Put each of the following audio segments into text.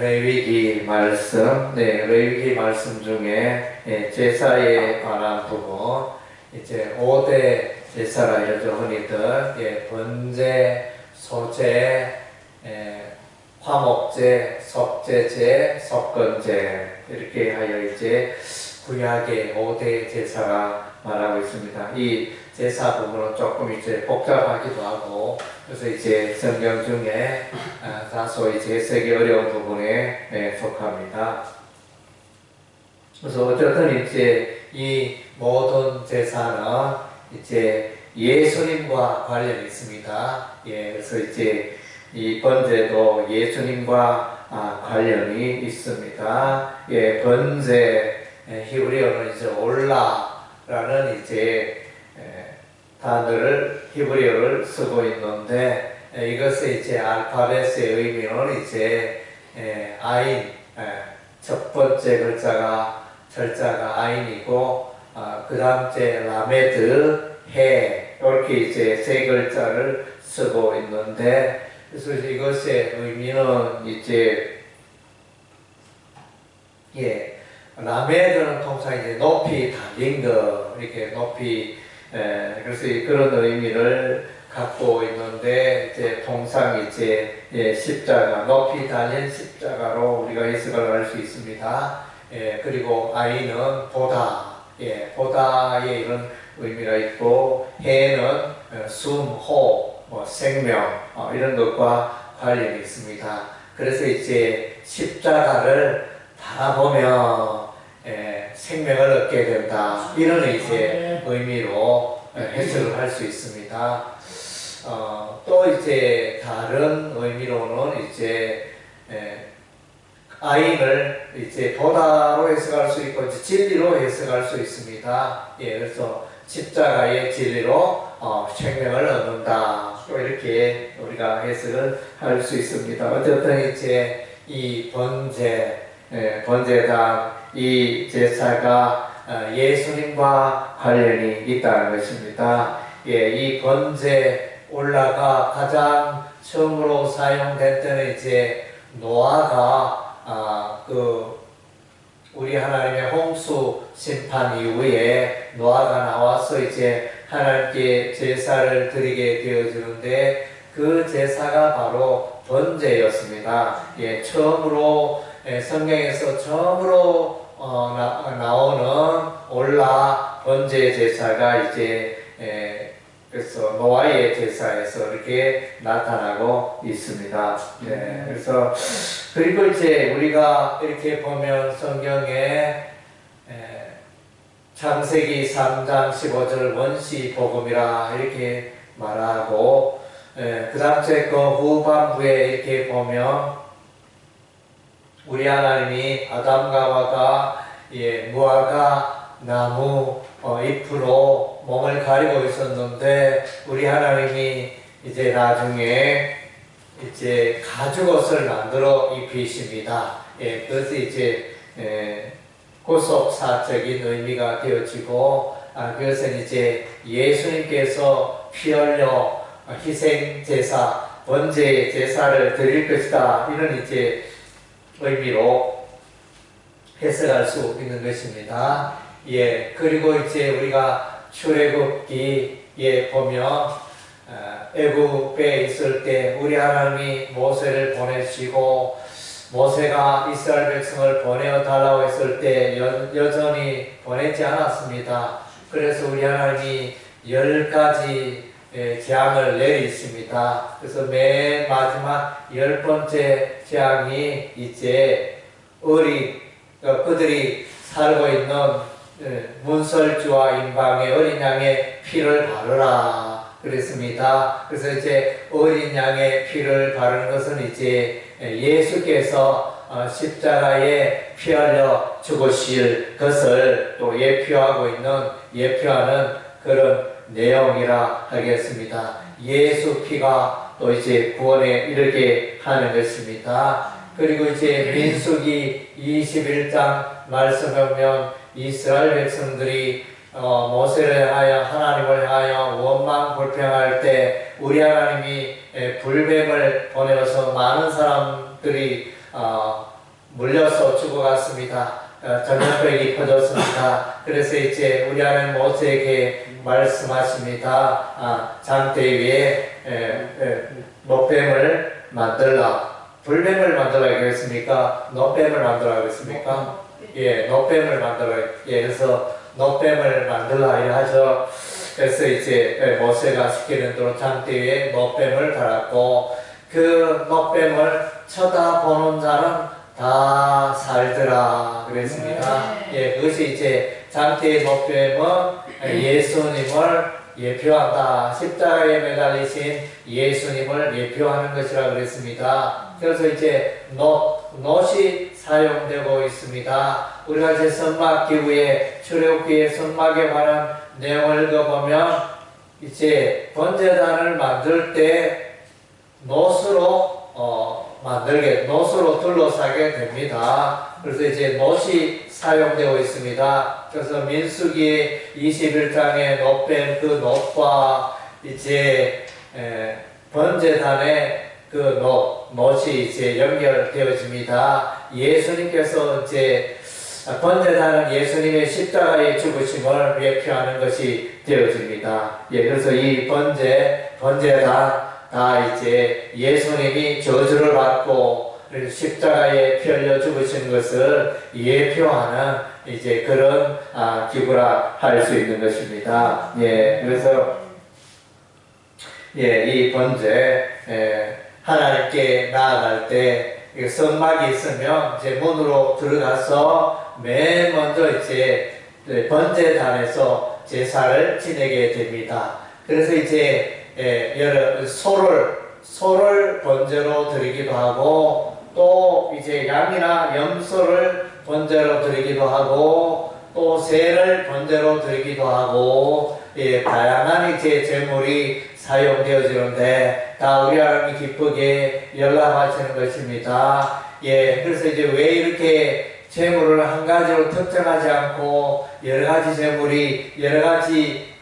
레위기 말씀, 레위기 말씀 중에 제사에 관한 부분, 이제 5대 제사라 이러죠. 흔히들 번제, 소제, 화목제, 속제제, 속건제 이렇게 하여 이제 구약의 5대 제사가 말하고 있습니다. 이 제사 부분은 조금 이제 복잡하기도 하고, 그래서 이제 성경 중에 다소 이제 해석이 어려운 부분에 속합니다. 그래서 어쨌든 이제 이 모든 제사는 이제 예수님과 관련이 있습니다. 그래서 이제 이 번제도 예수님과 관련이 있습니다. 번제 히브리어는 이제 올라라는 이제 단어를 히브리어를 쓰고 있는데, 이것의 이제 알파벳의 의미는 이제 아인, 첫 번째 절자가 아인이고, 그 다음 제 라메드, 해 이렇게 이제 세 글자를 쓰고 있는데, 그래서 이것의 의미는 이제 라메드는 통상 이제 높이 달린 거, 이렇게 높이, 그래서 그런 의미를 갖고 있는데, 이제 통상 이제 십자가, 높이 달린 십자가로 우리가 해석을 할 수 있습니다. 그리고 아이는 보다, 보다의 이런 의미가 있고, 해는 숨, 호흡, 생명, 이런 것과 관련이 있습니다. 그래서 이제 십자가를 바라보면 생명을 얻게 된다, 이런 이제 의미로 해석을 할 수 있습니다. 또 이제 다른 의미로는 이제 아인을 이제 보다로 해석할 수 있고, 이제 진리로 해석할 수 있습니다. 그래서 십자가의 진리로 생명을 얻는다, 또 이렇게 우리가 해석을 할 수 있습니다. 어쨌든 이제 이 번제당 이 제사가 예수님과 관련이 있다는 것입니다. 이 번제 올라가 가장 처음으로 사용된 때는 이제 노아가 우리 하나님의 홍수 심판 이후에 노아가 나와서 이제 하나님께 제사를 드리게 되어지는데, 그 제사가 바로 번제였습니다. 처음으로 성경에서 처음으로 나오는 올라 번제 제사가 이제 그래서 노아의 제사에서 이렇게 나타나고 있습니다. 그래서 그리고 이제 우리가 이렇게 보면 성경에 창세기 3장 15절 원시 복음이라 이렇게 말하고, 그 다음 그 후반부에 이렇게 보면 우리 하나님이 아담과 하와가 무화과 나무 잎으로 몸을 가리고 있었는데, 우리 하나님이 이제 나중에 이제 가죽옷을 만들어 입히십니다. 그래서 이제 구속사적인 의미가 되어지고, 그것은 이제 예수님께서 피 흘려 희생 제사, 번제 제사를 드릴 것이다, 이런 이제 의미로 해석할 수 있는 것입니다. 그리고 이제 우리가 출애굽기에 보면 애굽에 있을 때 우리 하나님이 모세를 보내시고, 모세가 이스라엘 백성을 보내어 달라고 했을 때 여전히 보내지 않았습니다. 그래서 우리 하나님이 10가지 재앙을 내리십니다. 그래서 맨 마지막 10번째 재앙이 이제 그들이 살고 있는 문설주와 임방의 어린 양의 피를 바르라 그랬습니다. 그래서 이제 어린 양의 피를 바르는 것은 이제 예수께서 십자가에 피 흘려 죽으실 것을 또 예표하는 그런 내용이라 하겠습니다. 예수 피가 또 이제 구원에 이르게 하는 것입니다. 그리고 이제 민수기 21장 말씀에 보면 이스라엘 백성들이 모세를 향하여 하나님을 향하여 원망 불평할 때 우리 하나님이 불뱀을 보내어서 많은 사람들이 물려서 죽어갔습니다. 전염병이 퍼졌습니다. 그래서 이제 우리 하나님 모세에게 말씀하십니다. 장대 위에 노뱀을 만들라. 불뱀을 만들라 그랬습니까? 노뱀을 만들라 그랬습니까? 예, 노뱀을 만들라. 예, 그래서 노뱀을 만들라 이래 하죠. 그래서 이제 모세가 시키는 대로 장대 위에 노뱀을 달았고, 그 노뱀을 쳐다보는 자는 다 살더라 그랬습니다. 예, 그것이 이제 장대의 노뱀은 예수님을 예표한다. 십자가에 매달리신 예수님을 예표하는 것이라 그랬습니다. 그래서 이제 놋이 사용되고 있습니다. 우리가 이제 선막기구에 출애굽기의 선막에 관한 내용을 읽어보면 이제 번제단을 만들 때 놋으로 놋으로 둘러싸게 됩니다. 그래서 이제 놋이 사용되고 있습니다. 그래서 민수기 21장의 노뱀 그 놋과 이제 번제단의 그 놋이 이제 연결되어집니다. 예수님께서 이제 번제단은 예수님의 십자가의 죽으심을 예표하는 것이 되어집니다. 예, 그래서 이 번제단 다 이제 예수님이 저주를 받고 십자가에 피 흘려 죽으신 것을 예표하는 이제 그런 기구라 할 수 있는 것입니다. 예, 그래서 예, 이 번제 하나님께 나아갈 때 성막이 있으면 이제 문으로 들어가서 맨 먼저 이제 번제단에서 제사를 지내게 됩니다. 그래서 이제 여러 소를 번제로 드리기도 하고, 또 이제 양이나 염소를 번제로 드리기도 하고, 또 새를 번제로 드리기도 하고, 예, 다양한 이제 제물이 사용되어지는데 다 우리 하나님이 기쁘게 열람하시는 것입니다. 예, 그래서 이제 왜 이렇게 제물을 한 가지로 특정하지 않고 여러 가지 제물이 여러 가지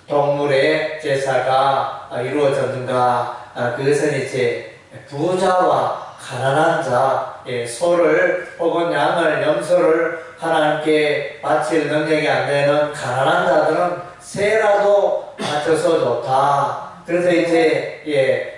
동물의 제사가 이루어졌는가? 그것은 이제 부자와 가난한 자, 소를 혹은 양을, 염소를 하나님께 바칠 능력이 안 되는 가난한 자들은 새라도 바쳐서 좋다. 그래서 이제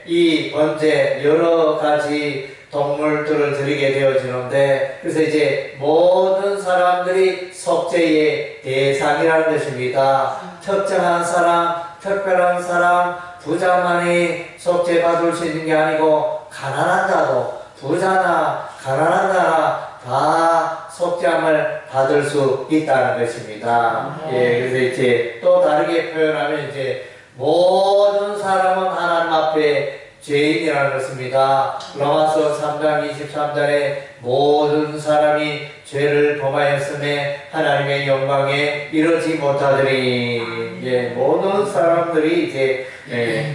이 번제 여러 가지 동물들을 드리게 되어지는데, 그래서 이제 모든 사람들이 속죄의 대상이라는 것입니다. 특정한 사람, 특별한 사람, 부자만이 속죄받을 수 있는 게 아니고 가난한 자도 부자나 가난한 자나 다 속죄함을 받을 수 있다는 것입니다. 예, 그래서 이제 또 다르게 표현하면 이제 모든 사람은 하나님 앞에 죄인이라는 것입니다. 로마서 3장 23절에 모든 사람이 죄를 범하였음에 하나님의 영광에 이르지 못하더니, 예, 모든 사람들이 이제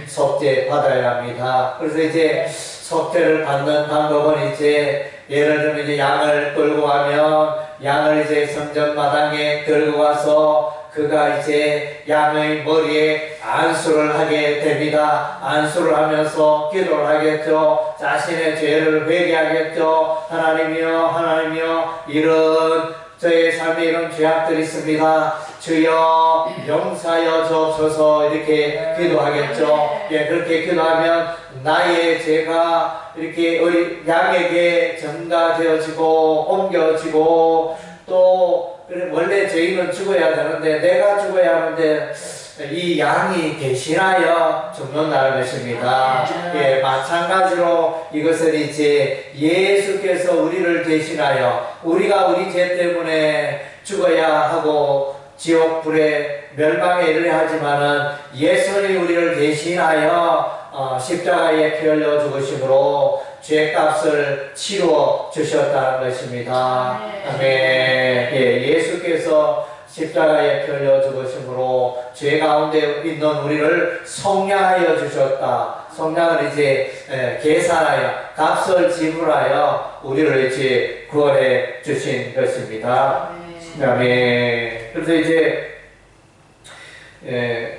속죄 받아야 합니다. 그래서 이제 속죄를 받는 방법은 이제 예를 들면 이제 양을 끌고 가면 양을 이제 성전 마당에 들고 가서 그가 이제 양의 머리에 안수를 하게 됩니다. 안수를 하면서 기도를 하겠죠. 자신의 죄를 회개하겠죠. 하나님이여 이런 저의 삶에 이런 죄악들이 있습니다. 주여 용서하여 주옵소서 이렇게 기도하겠죠. 예, 그렇게 기도하면 나의 죄가 이렇게 양에게 전가되어지고 옮겨지고, 또 원래 죄인은 죽어야 되는데 내가 죽어야 하는데 이 양이 대신하여 죽는다는 것입니다. 예, 마찬가지로 이것은 이제 예수께서 우리를 대신하여 우리가 우리 죄 때문에 죽어야 하고 지옥불에 멸망에 이르려 하지만은 예수님이 우리를 대신하여 십자가에 피 흘려 죽으심으로 죄값을 치루어 주셨다는 것입니다. 아멘. 예, 예수께서 십자가에 피 흘려 죽으심으로 죄 가운데 있는 우리를 속량하여 주셨다. 속량은 이제 계산하여 값을 지불하여 우리를 이제 구원해 주신 것입니다. 아멘. 그래서 이제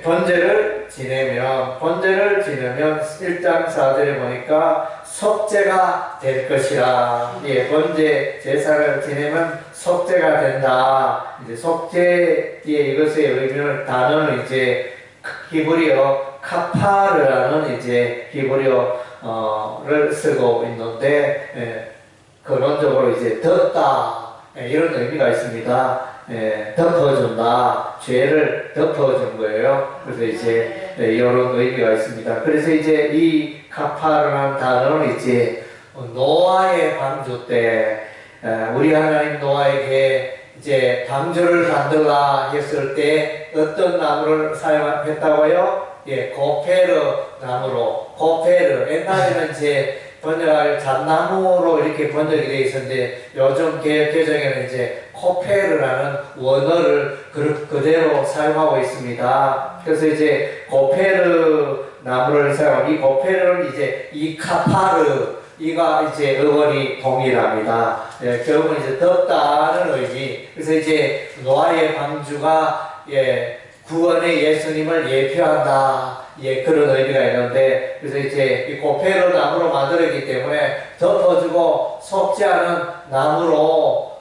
번제를 지내면 1장 4절에 보니까 속죄가 될 것이라. 예, 번제 제사를 지내면 속죄가 된다. 이제 속죄의 이것의 의미는 단어는 이제 히브리어 카파르라는 이제 히브리어를 쓰고 있는데 근원적으로 이제 덮다 이런 의미가 있습니다. 덮어준다. 죄를 덮어준 거예요. 그래서 이제 이런 의미가 있습니다. 그래서 이제 이 카파르라는 단어는 이제 노아의 방주 때 우리 하나님 노아에게 이제 방주를 만들라 했을 때 어떤 나무를 사용했다고요? 예, 고페르 나무로. 고페르. 옛날에는 이제 번역할 잣나무로 이렇게 번역이 되어 있었는데 요즘 개정에는 이제 코페르라는 원어를 그대로 사용하고 있습니다. 그래서 이제 고페르 나무를 사용하고 이 고페르는 이제 이 카파르 이가 이제 어원이 동일합니다. 예, 결국은 이제 덮다는 의미. 그래서 이제 노아의 방주가 구원의 예수님을 예표한다. 예, 그런 의미가 있는데, 그래서 이제 이 고페르 나무로 만들었기 때문에 덮어주고 속죄하는 나무로,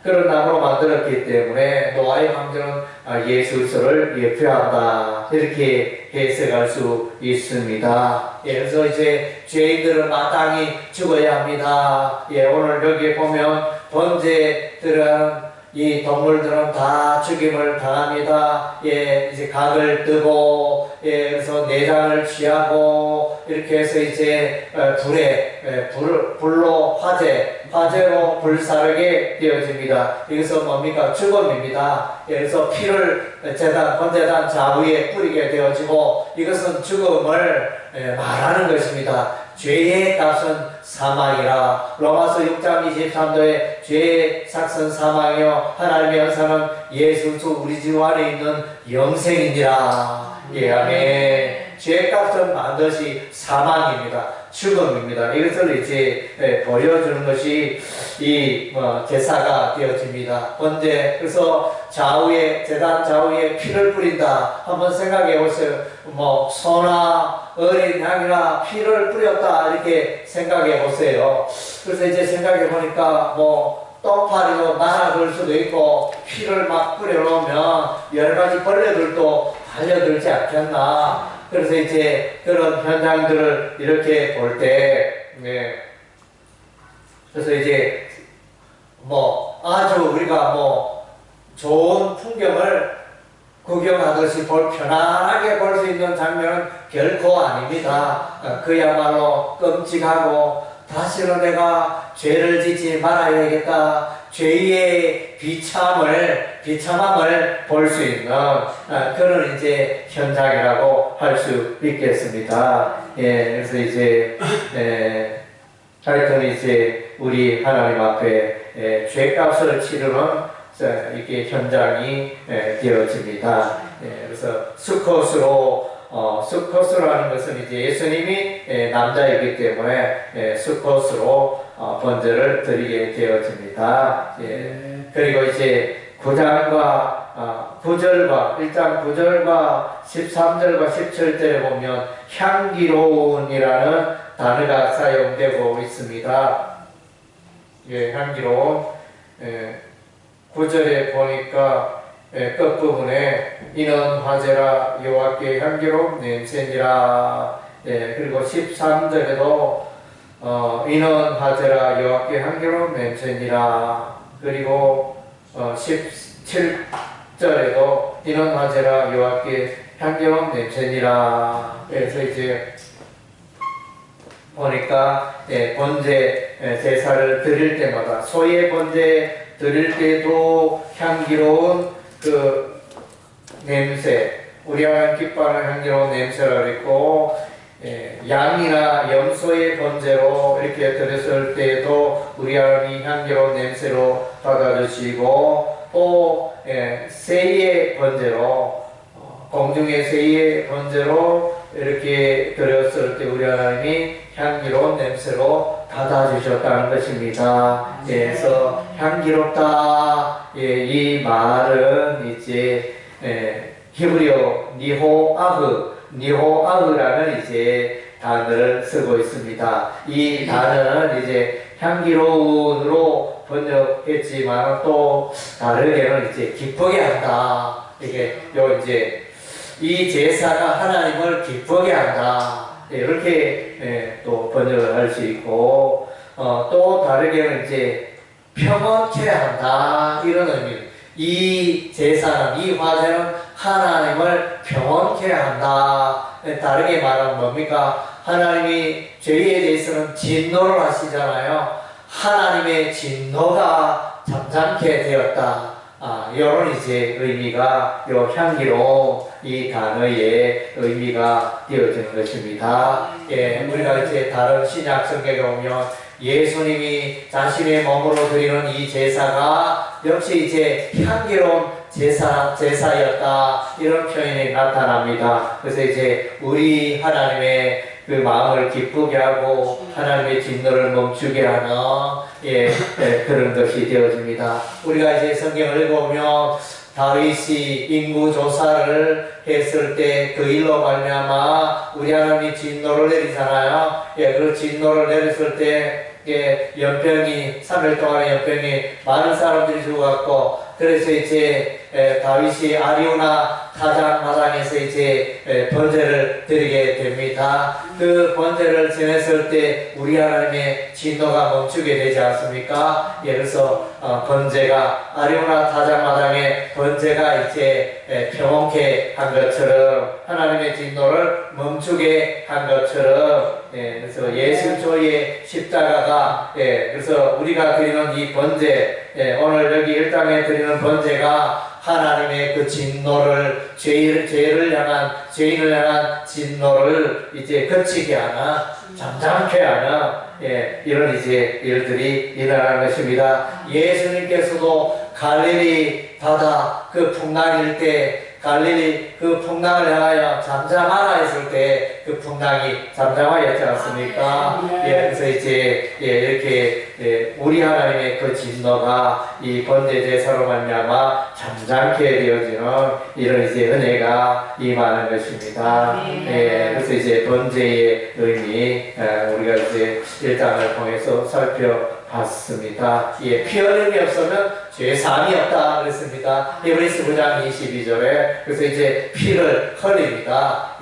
그런 나무로 만들었기 때문에 노아의 방주는 예수 그리스도를 예표한다. 이렇게 해석할 수 있습니다. 예, 그래서 이제 죄인들은 마땅히 죽어야 합니다. 예, 오늘 여기 보면 번제들은 이 동물들은 다 죽임을 당합니다. 예, 이제 각을 뜨고, 예, 그래서 내장을 취하고, 이렇게 해서 이제 불로 화재로 불사르게 되어집니다. 여기서 뭡니까? 죽음입니다. 예, 그래서 피를 번제단 좌우에 뿌리게 되어지고, 이것은 죽음을 말하는 것입니다. 죄의 값은 사망이라. 로마서 6장 23절에 죄의 삭은 사망이요 하나님의 은사는 예수 그리스도 우리 주 안에 있는 영생이니라. 예, 아멘. 죄의 값은 반드시 사망입니다. 죽음입니다. 이것을 이제 보여주는 것이 이 제사가 되어집니다. 번제. 그래서 제단 좌우에 피를 뿌린다. 한번 생각해 보세요. 소나 어린 양이나 피를 뿌렸다 이렇게 생각해 보세요. 그래서 이제 생각해 보니까 똥파리도 날아들 수도 있고 피를 막 뿌려놓으면 여러 가지 벌레들도 달려들지 않겠나. 그래서 이제 그런 현장들을 이렇게 볼 때, 그래서 이제 아주 우리가 좋은 풍경을 구경하듯이 편안하게 볼 수 있는 장면은 결코 아닙니다. 그야말로 끔찍하고 다시는 내가 죄를 짓지 말아야겠다. 죄의 비참함을 볼 수 있는 그런 이제 현장이라고 할 수 있겠습니다. 예, 그래서 이제 하여튼 이제 우리 하나님 앞에 죄값을 치르는 이게 현장이 되어집니다. 그래서 수컷으로 하는 것은 이제 예수님이 남자이기 때문에 수컷으로 번제를 드리게 되어집니다. 그리고 이제 1장 9절과 13절과 17절에 보면 향기로운이라는 단어가 사용되고 있습니다. 향기로운. 9절에 보니까 끝부분에 이는 화제라 여호와께 향기로운 냄새니라. 그리고 13절에도 이는 화제라 여호와께 향기로운 냄새니라. 그리고 17절에도 이는 화제라 여호와께 향기로운 냄새니라. 그래서 이제 보니까 번제 제사를 드릴 때마다 소의 번제 드릴 때도 향기로운 그 냄새, 우리 하나님 기뻐하는 향기로운 냄새라 그랬고, 양이나 염소의 번제로 이렇게 드렸을 때도 우리 하나님이 향기로운 냄새로 받아주시고, 또 새의 번제로, 공중의 새의 번제로 이렇게 드렸을 때 우리 하나님이 향기로운 냄새로 받아주셨다는 것입니다. 그래서 향기롭다. 이 말은 이제 히브리어 니호아흐라는 이제 단어를 쓰고 있습니다. 이 단어는 이제 향기로운으로 번역했지만 또 다르게는 이제 기쁘게 한다. 이게 요 이제 이 제사가 하나님을 기쁘게 한다. 이렇게 또 번역을 할 수 있고 또 다르게는 이제 평온케 한다. 이런 의미. 이 제사는 이 화제는 하나님을 평온케 한다. 다르게 말하면 뭡니까? 하나님이 죄에 대해서는 진노를 하시잖아요. 하나님의 진노가 잠잠케 되었다. 이런 이제 의미가 요 향기로운 이 단어의 의미가 되어지는 것입니다. 예, 우리가 이제 다른 신약 성경에 보면 예수님이 자신의 몸으로 드리는 이 제사가 역시 이제 향기로운 제사였다. 이런 표현이 나타납니다. 그래서 이제 우리 하나님의 그 마음을 기쁘게 하고 하나님의 진노를 멈추게 하는 그런 것이 되어집니다. 우리가 이제 성경을 읽어보면 다윗이 인구 조사를 했을 때 그 일로 말미암아 우리 하나님이 진노를 내리잖아요. 그 진노를 내렸을 때 연병이 3일 동안의 연병이 많은 사람들이 죽어갔고 그래서 이제 다윗이 아리우나 타작마당에서 이제 번제를 드리게 됩니다. 그 번제를 지냈을 때 우리 하나님의 진노가 멈추게 되지 않습니까? 그래서 번제가 아리우나 타작마당의 번제가 이제 평온케 한 것처럼 하나님의 진노를 멈추게 한 것처럼 그래서 예수조의 십자가가 그래서 우리가 드리는 이 번제 오늘 여기 1장에 드리는 번제가 하나님의 그 진노를 죄인을 향한 진노를 이제 그치게 하는 잠잠케 하는 이런 이제 일들이 일어나는 것입니다. 예수님께서도 갈릴리 바다 그 풍랑일 때 갈릴리 그 풍랑을 향하여 잠잠하라 했을 때 그 풍랑이 잠잠하였지 않습니까? 그래서 이제 이렇게 우리 하나님의 그 진노가 이 번제 제사로 말미암아 잠잠케 되어지는 이런 이제 은혜가 임하는 것입니다. 그래서 이제 번제의 의미 우리가 이제 1장을 통해서 살펴봤습니다. 피 흘림이 없으면 죄사함이 없다 그랬습니다. 히브리서 9장 22절에 그래서 이제 피를 흘립니다.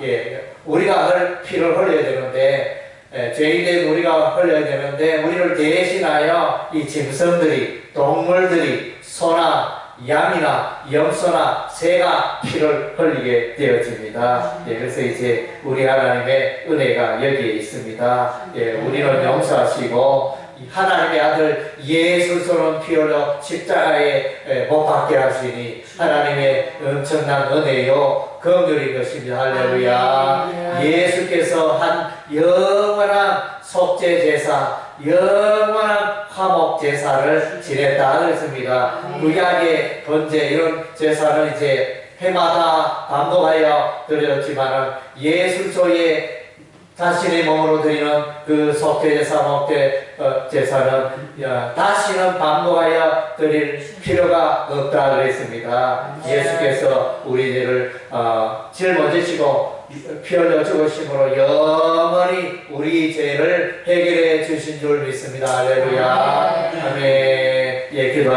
우리가 피를 흘려야 되는데 죄인된 우리가 흘려야 되는데 우리를 대신하여 이 짐승들이 동물들이 소나 양이나 염소나 새가 피를 흘리게 되어집니다. 그래서 이제 우리 하나님의 은혜가 여기에 있습니다. 우리는 용서하시고 하나님의 아들 예수처럼 피 흘려 십자가에 못 박게 하시니 하나님의 엄청난 은혜요 긍휼인 것입니다. 할렐루야. 예수께서 한 영원한 속죄 제사, 영원한 화목 제사를 지냈다 그랬습니다. 구약의 번제 이런 제사는 이제 해마다 반복하여 드렸지만은 예수조의 자신의 몸으로 드리는 그 속죄제사, 목죄제사는 다시는 반복하여 드릴 필요가 없다 그랬습니다. 예수께서 우리들을 짊어지시고 피 흘려 죽으심으로 영원히 우리 죄를 해결해 주신 줄 믿습니다. 할렐루야. 아멘. 기도